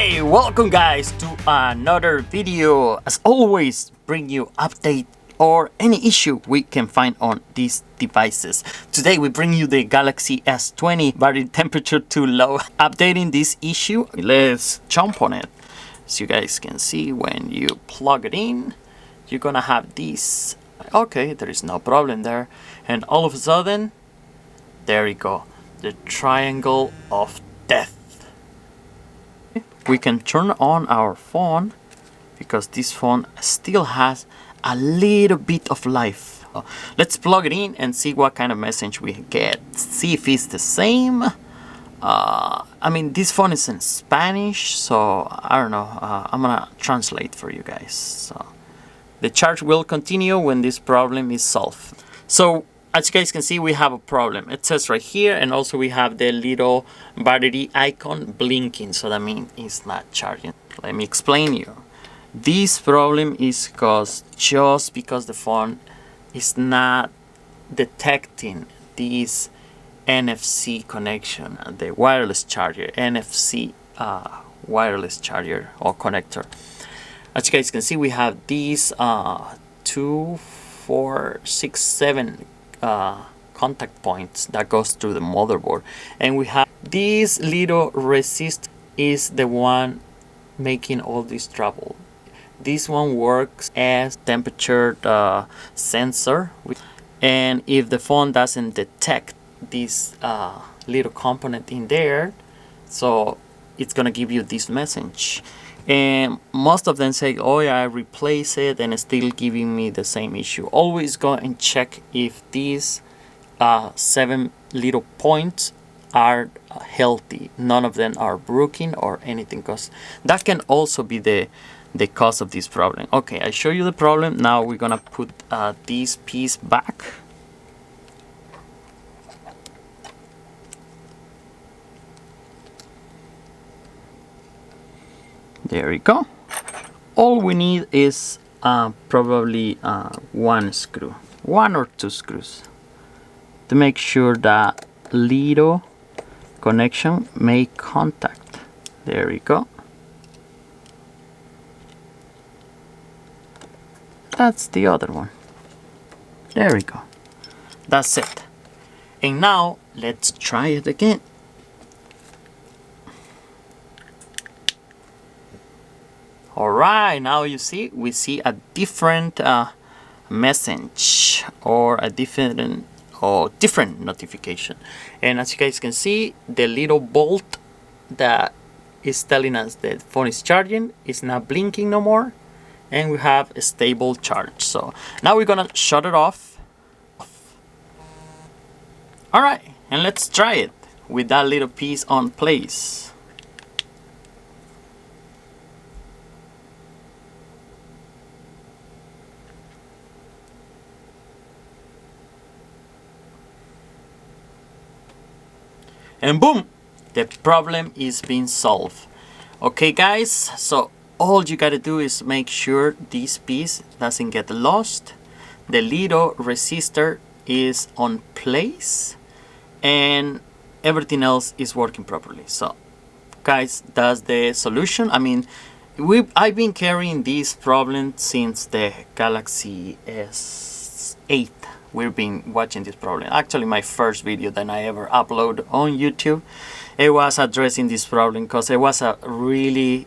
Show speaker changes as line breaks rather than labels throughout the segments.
Hey, welcome guys to another video. As always, bring you update or any issue we can find on these devices. Today we bring you the Galaxy S20 battery temperature too low. Updating this issue, let's jump on it. As you guys can see, when you plug it in, you're gonna have this. Okay, there is no problem there. And all of a sudden, there you go, the triangle of death. We can turn on our phone because this phone still has a little bit of life. Let's plug it in and see what kind of message we get. See if it's the same. I mean, this phone is in Spanish, so I don't know. I'm gonna translate for you guys. So, the charge will continue when this problem is solved. So, as you guys can see, we have a problem. It says right here, and also we have the little battery icon blinking, so that means it's not charging. Let me explain you. This problem is caused just because the phone is not detecting this NFC connection, the wireless charger, NFC wireless charger or connector. As you guys can see, we have these 2, 4, 6, 7 contact points that goes through the motherboard, and we have this little resist is the one making all this trouble. This one works as temperature sensor, and if the phone doesn't detect this little component in there, so it's gonna give you this message. And most of them say, oh yeah, I replace it, and it's still giving me the same issue. Always go and check if these 7 little points are healthy. None of them are broken or anything, because that can also be the cause of this problem. Okay, I show you the problem. Now we're gonna put this piece back. There we go. All we need is probably one screw, 1 or 2 screws, to make sure that little connection make contact. There we go. That's the other one. There we go. That's it. And now let's try it again. Alright, now you see, we see a different message or a different notification. And as you guys can see, the little bolt that is telling us that the phone is charging is not blinking no more, and we have a stable charge. So now we're gonna shut it off. Alright, and let's try it with that little piece on place. And boom, the problem is being solved. Okay guys, so all you gotta do is make sure this piece doesn't get lost, the little resistor is on place, and everything else is working properly. So guys, that's the solution. I mean, I've been carrying this problem since the Galaxy S8. We've been watching this problem. Actually, my first video that I ever upload on YouTube, it was addressing this problem, because it was a really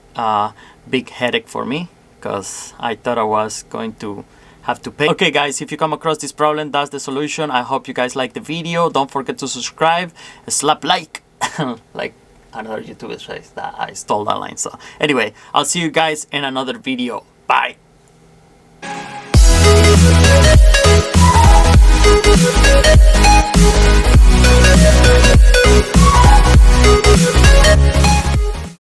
big headache for me, because I thought I was going to have to pay. Okay guys, if you come across this problem, that's the solution. I hope you guys like the video. Don't forget to subscribe, slap like like another YouTuber says that I stole that line. So anyway, I'll see you guys in another video. Bye.